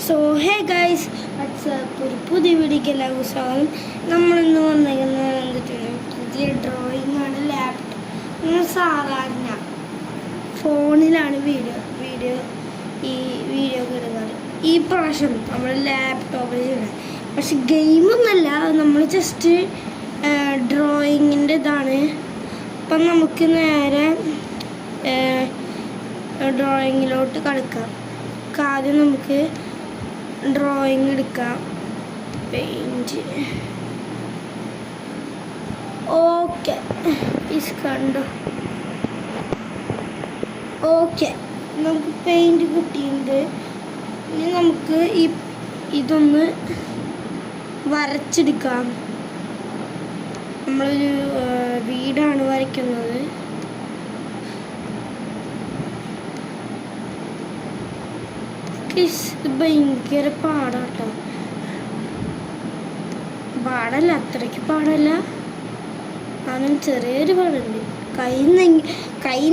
So hey guys WhatsApp ഒരു പുതിയ വീഡിയോക്ക് എല്ലാവർക്കും സ്വാഗതം. നമ്മളിന്ന് വന്നിരിക്കുന്നത് എന്തിട്ടാണ്, പുതിയ ഡ്രോയിങ് ആണ്. ലാപ്ടോപ്പ് സാധാരണ ഫോണിലാണ് വീഡിയോ ഇടുന്നത്. ഈ പ്രാവശ്യം നമ്മൾ ലാപ്ടോപ്പിൽ ചെയ്യണം. പക്ഷെ ഗെയിമൊന്നുമല്ല, നമ്മൾ ജസ്റ്റ് ഡ്രോയിങ്ങിൻ്റെ ഇതാണ്. അപ്പം നമുക്ക് നേരെ ഡ്രോയിങ്ങിലോട്ട് കളിക്കാം. ആദ്യം നമുക്ക് ഡ്രോയിങ് എടുക്കാം. പെയിൻറ്റ് ഓക്കെ കണ്ടോ. ഓക്കെ, നമുക്ക് പെയിൻറ്റ് കിട്ടിയിട്ടുണ്ട്. ഇനി നമുക്ക് ഇതൊന്ന് വരച്ചെടുക്കാം. നമ്മളൊരു വീടാണ് വരയ്ക്കുന്നത്. ഇത് ഭയങ്കര പാടാട്ടോ. പാടല്ല, അത്രയ്ക്ക് പാടല്ല, കാരണം ചെറിയൊരു പാടുണ്ട്. കൈ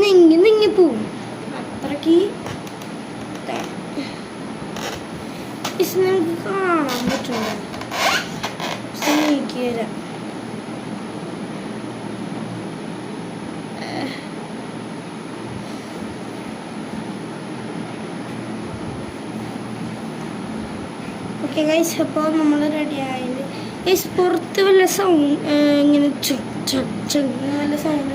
നെങ്ങി പോവും. അത്രയ്ക്ക് നമുക്ക് കാണാൻ പറ്റില്ല. നീക്കിയരാം. ഓക്കെ ഗൈസ്, അപ്പോൾ നമ്മൾ റെഡി ആയിട്ട് ഗൈസ്, പുറത്ത് വല്ല സൗണ്ട് ഇങ്ങനെ വല്ല സൗണ്ട്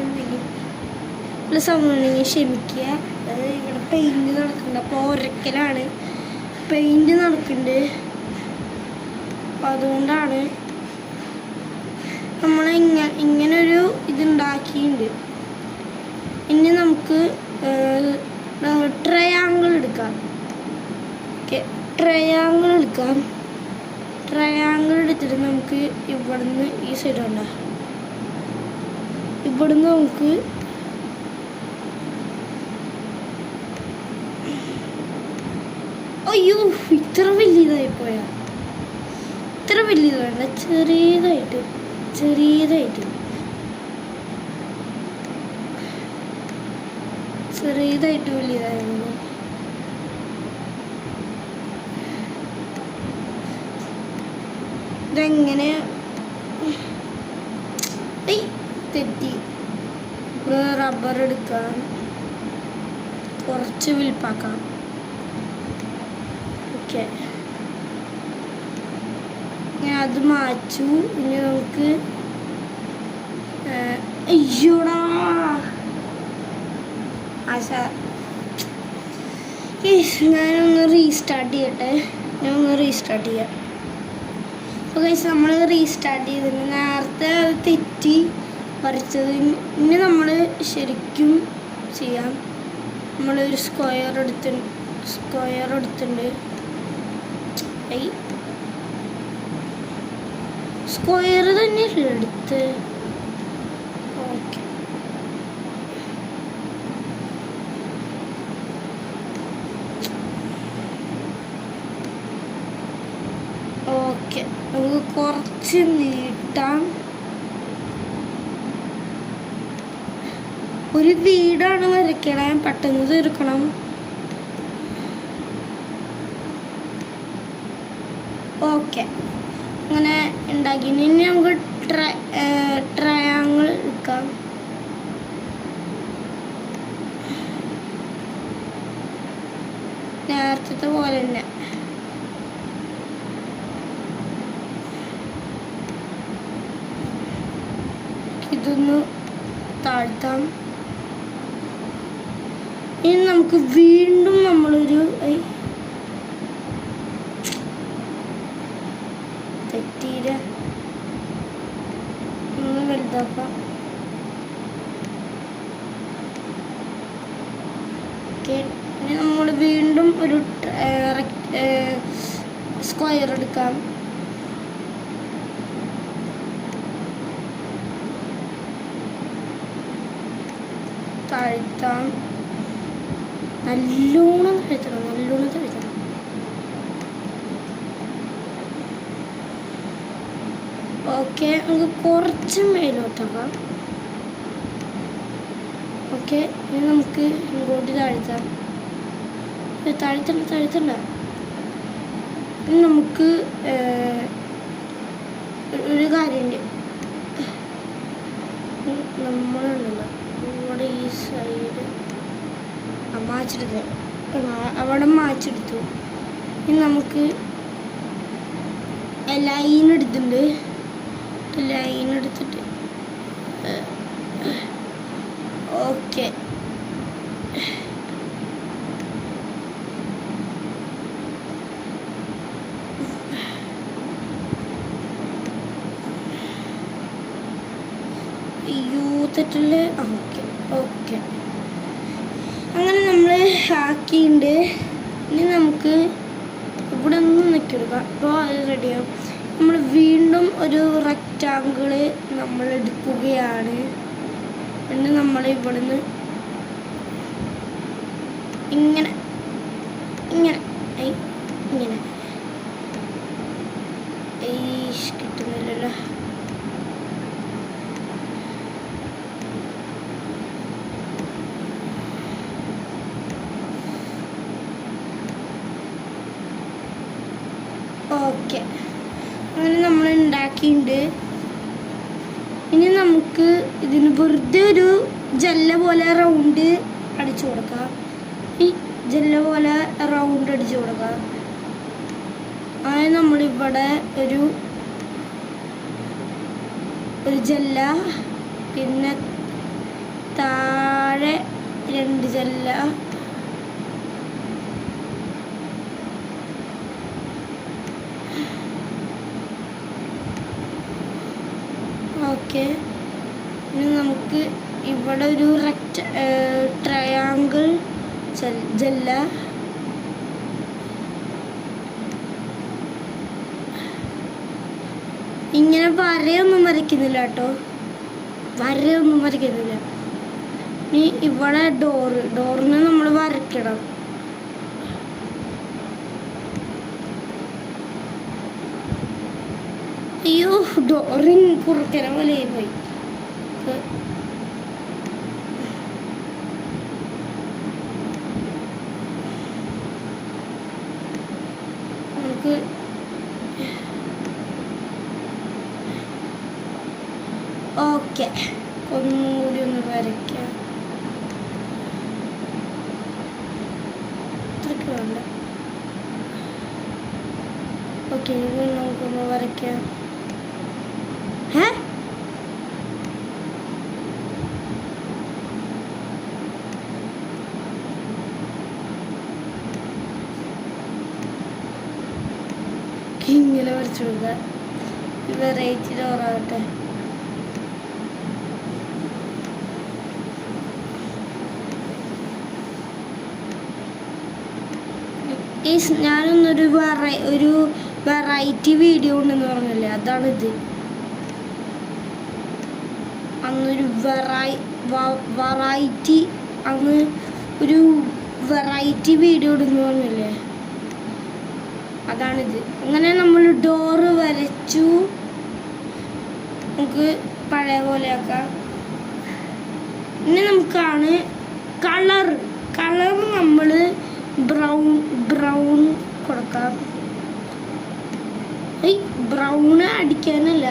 ഉണ്ടെങ്കിൽ ക്ഷമിക്കുക. അത് ഇവിടെ പെയിൻറ്റ് നടക്കുന്നുണ്ട്. അപ്പോൾ ഒരക്കലാണ് പെയിൻറ്റ് നടക്കുന്നുണ്ട്. അപ്പം അതുകൊണ്ടാണ് നമ്മൾ ഇങ്ങനൊരു ഇതുണ്ടാക്കിയിട്ടുണ്ട്. ഇനി നമുക്ക് ട്രയാങ്കിൾ എടുക്കാം. ഓക്കെ, ട്രയാങ്കിൾ എടുത്തിട്ട് നമുക്ക് ഇവിടുന്ന് ഈ സൈഡ് ഉണ്ട, ഇവിടുന്ന് നമുക്ക് അയ്യോ ഇത്ര വലിയതായി പോയാ. ഇത്ര വലിയത് വേണ്ട, ചെറിയതായിട്ട് വലിയതായിരുന്നു. ഇതെങ്ങനെ തെറ്റി. റബ്ബർ എടുക്കാം, കുറച്ച് വിൽപ്പാക്കാം. ഓക്കെ, ഞാൻ അത് മാറ്റു. ഇനി നമുക്ക് അയ്യോടാ ഞാനൊന്ന് റീസ്റ്റാർട്ട് ചെയ്യാം. അപ്പോൾ ഗൈസ്, നമ്മൾ റീസ്റ്റാർട്ട് ചെയ്തിട്ട് നേരത്തെ അത് തെറ്റി വരച്ചത്. ഇനി നമ്മൾ ശരിക്കും ചെയ്യാം. നമ്മളൊരു സ്ക്വയർ എടുത്തിട്ടുണ്ട്. സ്ക്വയർ തന്നെയല്ലേ എടുത്ത്. ഓക്കെ, ഓക്കെ, നമുക്ക് കുറച്ച് നീട്ടാം. ഒരു വീടാണ് വരയ്ക്കണേ, പെട്ടെന്ന് തീർക്കണം. ഓക്കെ, അങ്ങനെ ഉണ്ടാക്കി. ഇനി നമുക്ക് ട്രയാങ്കിൾ എടുക്കാം. നേരത്തെ പോലെ തന്നെ ഇതൊന്ന് താഴ്ത്താം. ഇനി നമുക്ക് വീണ്ടും നമ്മളൊരു തെറ്റീര ഒന്ന് വലുതാക്കാം. ഓക്കെ, ഇനി നമ്മൾ വീണ്ടും ഒരു സ്ക്വയർ എടുക്കാം. താഴ്ത്താം, നല്ലോണം താഴ്ത്തണം. ഓക്കെ, നമുക്ക് കുറച്ച് മേലോട്ടാക്കാം. ഓക്കെ, ഇനി നമുക്ക് ഇങ്ങോട്ട് താഴ്ത്താം. താഴ്ത്തണ്ട ഇനി നമുക്ക് ഒരു കാര്യമുണ്ട്. നമ്മളുണ്ടല്ലോ ഇവിടെ ഈ സൈഡ് മാച്ചെടുത്ത് അവിടെ മാച്ചെടുത്തു. ഇനി നമുക്ക് ലൈൻ എടുത്തിട്ടുണ്ട്. ലൈൻ എടുത്തിട്ട് ഓക്കെ തെറ്റില് ഓക്കെ ഓക്കെ അങ്ങനെ നമ്മൾ ആക്കിയിട്ടുണ്ട്. ഇനി നമുക്ക് ഇവിടെ ഒന്ന് നിൽക്കുക. അപ്പോൾ അത് റെഡിയാവും. നമ്മൾ വീണ്ടും ഒരു റെക്റ്റാങ്കിള് നമ്മൾ എടുക്കുകയാണ്. പിന്നെ നമ്മൾ ഇവിടുന്ന് ഇങ്ങനെ ഇങ്ങനെ ഇങ്ങനെ കിട്ടുന്നില്ലല്ലോ. ഓക്കെ അങ്ങനെ നമ്മൾ ഉണ്ടാക്കിയിട്ടുണ്ട്. ഇനി നമുക്ക് ഇതിന് വെറുതെ ഒരു ജെല്ല പോലെ റൗണ്ട് അടിച്ചു കൊടുക്കാം. ഈ ജെല്ല പോലെ റൗണ്ട് അടിച്ചു കൊടുക്കാം. അങ്ങനെ നമ്മളിവിടെ ഒരു ജെല്ല, പിന്നെ താഴെ 2 ജെല്ല, ഓക്കെ. ഇനി നമുക്ക് ഇവിടെ ഒരു ട്രയാങ്കിൾ ജെല്ല, ഇങ്ങനെ വരയൊന്നും വരയ്ക്കുന്നില്ല കേട്ടോ, വരയൊന്നും വരയ്ക്കുന്നില്ല. ഇനി ഇവിടെ ഡോറിന് നമ്മൾ വരയ്ക്കണം. അയ്യോ, ഡോറിന് കുറുക്കര പോലെ പോയി. നമുക്ക് ഓക്കെ ഒന്നുകൂടി ഒന്ന് വരയ്ക്കാം. ഇത്രയ്ക്ക് വേണ്ട. ഓക്കെ, നമുക്കൊന്ന് വരയ്ക്കാം. ഇങ്ങനെ വരച്ചു കൊടുക്കുക. വെറൈറ്റി ഡോറാകട്ടെ. ഞാനൊന്നൊരു വെറൈറ്റി വീഡിയോ ഉണ്ടെന്ന് പറഞ്ഞല്ലേ, അതാണിത്. അന്നൊരു വെറൈറ്റി അന്ന് ഒരു വെറൈറ്റി വീഡിയോ ഇടുന്നു പറഞ്ഞല്ലേ, അതാണിത്. അങ്ങനെ നമ്മൾ ഡോറ് വരച്ചു. നമുക്ക് പഴയ പോലെ ആക്കാം. ഇനി നമുക്കാണ് കളർ നമ്മൾ ബ്രൗൺ കൊടുക്കാം. ബ്രൗണ് അടിക്കാനല്ല,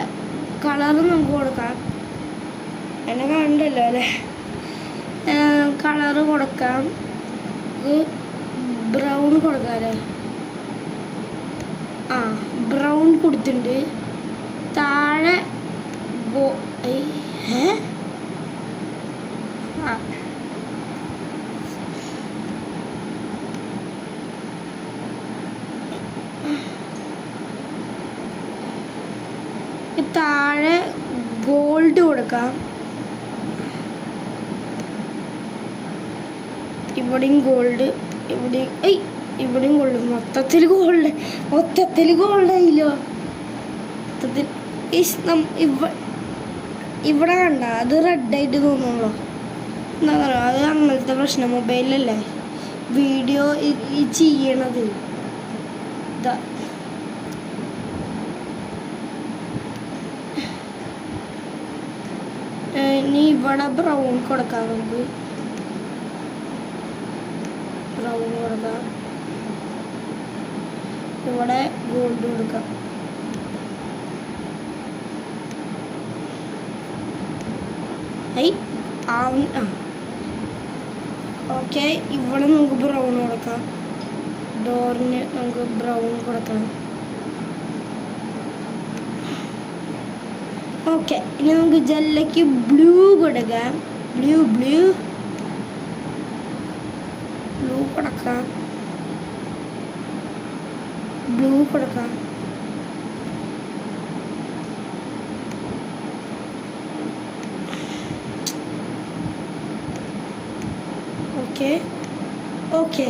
കളർ നമുക്ക് കൊടുക്കാം. എന്നെ കണ്ടല്ലോ അല്ലേ. കളറ് കൊടുക്കാം. ബ്രൗൺ കൊടുക്കാം അല്ലേ. ബ്രൗൺ കൊടുത്തിട്ടുണ്ട്. താഴെ താഴെ ഗോൾഡ് കൊടുക്കാം. ഇവിടെയും ഗോൾഡ്, ഇവിടെയും ഗോൾഡ്. മൊത്തത്തിൽ ഗോൾഡായില്ലോ. ഇവിടെ കണ്ട അത് റെഡായിട്ട് തോന്നുള്ളൂ. എന്താ പറയുക, അത് അങ്ങനത്തെ പ്രശ്നം. മൊബൈലല്ലേ വീഡിയോ ചെയ്യണത്. ഇനി ഇവിടെ ബ്രൗൺ കൊടുക്കാം. നമുക്ക് ബ്രൗൺ കൊടുക്കാം. ഇവിടെ ഗോൾഡ് കൊടുക്കാം. ഓക്കെ, ഇവിടെ നമുക്ക് ബ്രൗൺ കൊടുക്കാം. ഡോറിന് നമുക്ക് ബ്രൗൺ കൊടുക്കാം. ഓക്കെ, ഇനി നമുക്ക് ജല്ലയ്ക്ക് ബ്ലൂ കൊടുക്കാം. ബ്ലൂ കൊടുക്കാം. ബ്ലൂ കൊടുക്കാം. ഓക്കെ ഓക്കെ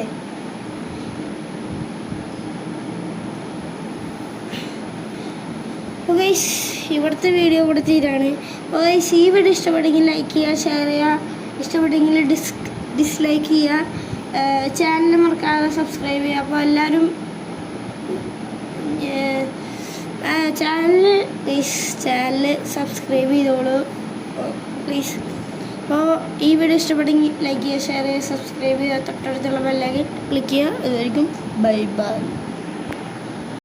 ഗൈസ്, ഇവിടുത്തെ വീഡിയോ ഇവിടെ തീരാണ്. ഗൈസ്, ഈ വീഡിയോ ഇഷ്ടപ്പെട്ടെങ്കിൽ ലൈക്ക് ചെയ്യുക, ഷെയർ ചെയ്യുക. ഇഷ്ടപ്പെട്ടെങ്കിൽ ഡിസ്ലൈക്ക് ചെയ്യുക. ചാനൽ മറക്കാതെ സബ്സ്ക്രൈബ് ചെയ്യുക. അപ്പോൾ എല്ലാവരും ചാനൽ സബ്സ്ക്രൈബ് ചെയ്തോളൂ പ്ലീസ്. അപ്പോൾ ഈ വീഡിയോ ഇഷ്ടപ്പെട്ടെങ്കിൽ ലൈക്ക് ചെയ്യുക, ഷെയർ ചെയ്യുക, സബ്സ്ക്രൈബ് ചെയ്യുക. തൊട്ടടുത്തുള്ള ബെല്ലൈക്കൺ ക്ലിക്ക് ചെയ്യുക. ഇതായിരിക്കും. Bye bye.